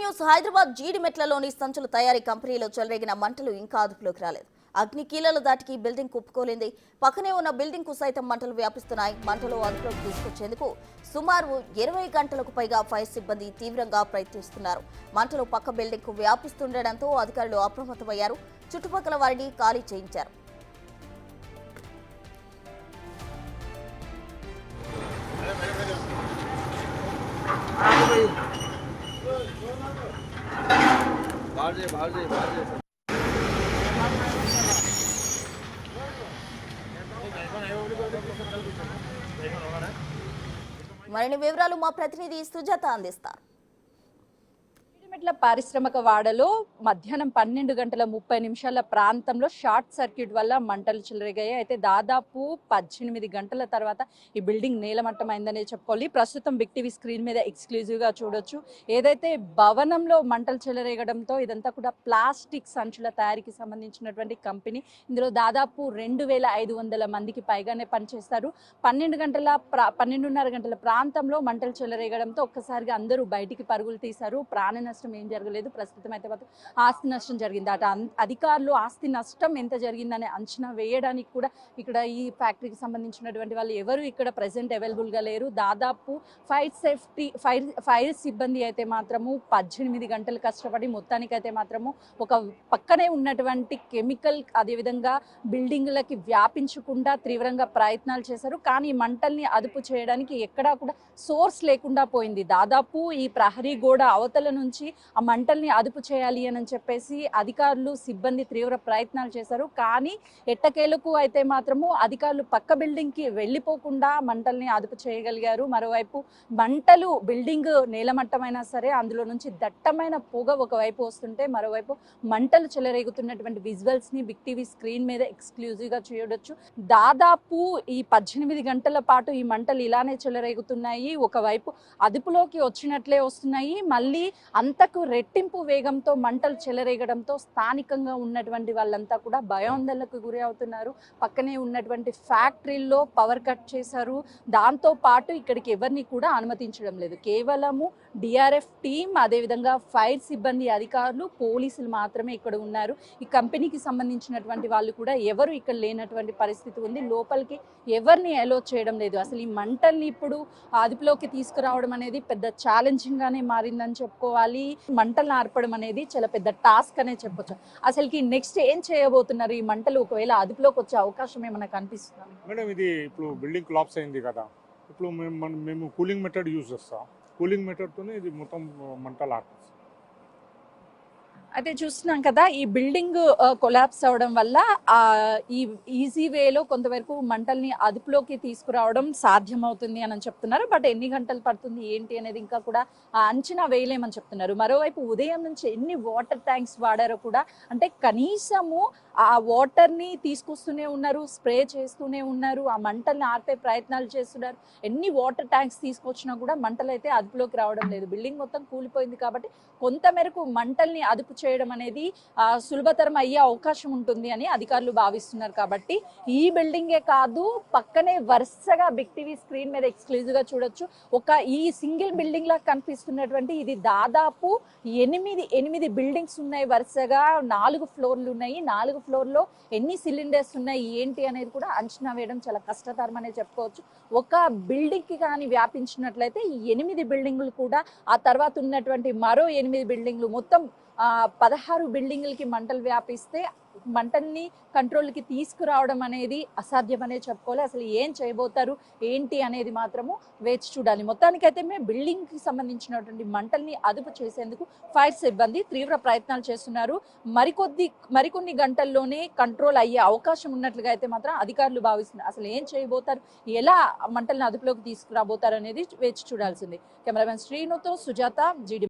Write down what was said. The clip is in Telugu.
న్యూస్ హైదరాబాద్ జీడిమెట్లలోని సంచుల తయారీ కంపెనీలో చెలరేగిన మంటలు ఇంకా అదుపులోకి రాలేదు. అగ్ని కీలల దాటికి బిల్డింగ్ కుప్పుకోలింది. పక్కనే ఉన్న బిల్డింగ్ కు సైతం మంటలు వ్యాపిస్తున్నాయి. మంటలు అదుపులోకి తీసుకొచ్చేందుకు సుమారు 20 గంటలకు పైగా ఫైర్ సిబ్బంది తీవ్రంగా ప్రయత్నిస్తున్నారు. మంటలు పక్క బిల్డింగ్ కు వ్యాపిస్తుండటంతో అధికారులు అప్రమత్తమయ్యారు. చుట్టుపక్కల వారిని ఖాళీ చేయించారు. మరిన్ని వివరాలు మా ప్రతినిధి సుజాత అందిస్తారు. జీడిమెట్ల పారిశ్రామిక వాడలో మధ్యాహ్నం 12:30 ప్రాంతంలో షార్ట్ సర్క్యూట్ వల్ల మంటలు చెలరేగాయి. అయితే దాదాపు 18 గంటల తర్వాత ఈ బిల్డింగ్ నేలమట్టమైందనే చెప్పుకోవాలి. ప్రస్తుతం బిగ్ టీవీ స్క్రీన్ మీద ఎక్స్క్లూజివ్ గా చూడొచ్చు. ఏదైతే భవనంలో మంటలు చెలరేగడంతో ఇదంతా కూడా ప్లాస్టిక్ సంచుల తయారీకి సంబంధించినటువంటి కంపెనీ. ఇందులో దాదాపు 2500 మందికి పైగానే పనిచేస్తారు. 12:30 గంటల ప్రాంతంలో మంటలు చెలరేగడంతో ఒక్కసారిగా అందరూ బయటికి పరుగులు తీశారు. ప్రాణ నష్టం ఏం జరగలేదు. ప్రస్తుతం అయితే మాత్రం ఆస్తి నష్టం జరిగింది. అధికారులు ఆస్తి నష్టం ఎంత జరిగిందని అంచనా వేయడానికి కూడా ఇక్కడ ఈ ఫ్యాక్టరీకి సంబంధించినటువంటి వాళ్ళు ఎవరు ఇక్కడ ప్రెసెంట్ అవైలబుల్ గా లేరు. దాదాపు ఫైర్ సిబ్బంది అయితే మాత్రము 18 గంటలు కష్టపడి మొత్తానికైతే మాత్రము ఒక పక్కనే ఉన్నటువంటి కెమికల్ అదేవిధంగా బిల్డింగ్లకి వ్యాపించకుండా తీవ్రంగా ప్రయత్నాలు చేశారు. కానీ మంటల్ని అదుపు చేయడానికి ఎక్కడా కూడా సోర్స్ లేకుండా పోయింది. దాదాపు ఈ ప్రహరీ గోడ అవతల నుంచి ఆ మంటల్ని అదుపు చేయాలి అని చెప్పేసి అధికారులు సిబ్బంది తీవ్ర ప్రయత్నాలు చేశారు. కానీ ఎట్టకేలకు అయితే మాత్రము అధికారులు పక్క బిల్డింగ్ కి వెళ్ళిపోకుండా మంటల్ని అదుపు చేయగలిగారు. మరోవైపు మంటలు బిల్డింగ్ నేలమట్టమైనా సరే అందులో నుంచి దట్టమైన పొగ ఒకవైపు వస్తుంటే మరోవైపు మంటలు చెలరేగుతున్నటువంటి విజువల్స్ ని బిగ్ టీవీ స్క్రీన్ మీద ఎక్స్క్లూజివ్ గా చూడొచ్చు. దాదాపు ఈ 18 గంటల పాటు ఈ మంటలు ఇలానే చెలరేగుతున్నాయి. ఒకవైపు అదుపులోకి వచ్చినట్లే వస్తున్నాయి. మళ్ళీ అంతకు రెట్టింపు వేగంతో మంటలు చెలరేగడంతో స్థానికంగా ఉన్నటువంటి వాళ్ళంతా కూడా భయాందోళనకు గురి అవుతున్నారు. పక్కనే ఉన్నటువంటి ఫ్యాక్టరీల్లో పవర్ కట్ చేశారు. దాంతో పాటు ఇక్కడికి ఎవరిని కూడా అనుమతించడం లేదు. కేవలము డిఆర్ఎఫ్ టీం అదేవిధంగా ఫైర్ సిబ్బంది అధికారులు పోలీసులు మాత్రమే ఇక్కడ ఉన్నారు. ఈ కంపెనీకి సంబంధించినటువంటి వాళ్ళు కూడా ఎవరు ఇక్కడ లేనటువంటి పరిస్థితి ఉంది. లోపలికి ఎవరిని అలో చేయడం లేదు. అసలు ఈ మంటల్ని ఇప్పుడు అదుపులోకి తీసుకురావడం అనేది పెద్ద ఛాలెంజింగ్ గానే మారిందని చెప్పుకోవాలి. మంటలు ఆర్పడం అనేది చాలా పెద్ద టాస్క్ అనే చెప్పొచ్చు. అసలుకి నెక్స్ట్ ఏం చేయబోతున్నారు? ఈ మంటలు ఒకవేళ అదుపులోకి వచ్చే అవకాశం ఏమైనా కనిపిస్తుంది మేడం? ఇది ఇప్పుడు బిల్డింగ్ కొలాప్స్ అయింది కదా, ఇప్పుడు మేము కూలింగ్ మెథడ్ యూజ్ చేస్తాం. కూలింగ్ మెథడ్తోనే ఇది మొత్తం మంటలు ఆర్పిస్తాం. అయితే చూస్తున్నాం కదా, ఈ బిల్డింగ్ కొలాప్స్ అవడం వల్ల ఈ ఈజీ వేలో కొంతవరకు మంటల్ని అదుపులోకి తీసుకురావడం సాధ్యమవుతుంది అని చెప్తున్నారు. బట్ ఎన్ని గంటలు పడుతుంది ఏంటి అనేది ఇంకా కూడా అంచనా వేయలేమని చెప్తున్నారు. మరోవైపు ఉదయం నుంచి ఎన్ని వాటర్ ట్యాంక్స్ వాడారో కూడా, అంటే కనీసము ఆ వాటర్ని తీసుకొస్తూనే ఉన్నారు, స్ప్రే చేస్తూనే ఉన్నారు, ఆ మంటల్ని ఆర్పే ప్రయత్నాలు చేస్తున్నారు. ఎన్ని వాటర్ ట్యాంక్స్ తీసుకొచ్చినా కూడా మంటలు అయితే అదుపులోకి రావడం లేదు. బిల్డింగ్ మొత్తం కూలిపోయింది కాబట్టి కొంత మేరకు మంటల్ని అదుపు చేయడం అనేది సులభతరం అయ్యే అవకాశం ఉంటుంది అని అధికారులు భావిస్తున్నారు. కాబట్టి ఈ బిల్డింగే కాదు, పక్కనే వరుసగా బిగ్ టీవీ స్క్రీన్ మీద ఎక్స్క్లూజివ్ గా చూడొచ్చు. ఈ సింగిల్ బిల్డింగ్ లా కనిపిస్తున్నటువంటి ఇది దాదాపు 8 బిల్డింగ్స్ ఉన్నాయి. వరుసగా 4 ఫ్లోర్లు ఉన్నాయి. 4 ఫ్లోర్లో ఎన్ని సిలిండర్స్ ఉన్నాయి ఏంటి అనేది కూడా అంచనా వేయడం చాలా కష్టతరం అనే చెప్పుకోవచ్చు. ఒక బిల్డింగ్ కి కానీ వ్యాపించినట్లయితే ఈ 8 బిల్డింగ్లు కూడా, ఆ తర్వాత ఉన్నటువంటి మరో 8 బిల్డింగ్లు, మొత్తం 16 బిల్డింగ్లకి మంటలు వ్యాపిస్తే మంటల్ని కంట్రోల్కి తీసుకురావడం అనేది అసాధ్యమనే చెప్పుకోవాలి. అసలు ఏం చేయబోతారు ఏంటి అనేది మాత్రము వేచి చూడాలి. మొత్తానికైతే మేము బిల్డింగ్కి సంబంధించినటువంటి మంటల్ని అదుపు చేసేందుకు ఫైర్ సిబ్బంది తీవ్ర ప్రయత్నాలు చేస్తున్నారు. మరికొన్ని గంటల్లోనే కంట్రోల్ అయ్యే అవకాశం ఉన్నట్లుగా అయితే మాత్రం అధికారులు భావిస్తున్నారు. అసలు ఏం చేయబోతారు, ఎలా మంటల్ని అదుపులోకి తీసుకురాబోతారు అనేది వేచి చూడాల్సింది. కెమెరామెన్ శ్రీనుతో సుజాత, జీడి.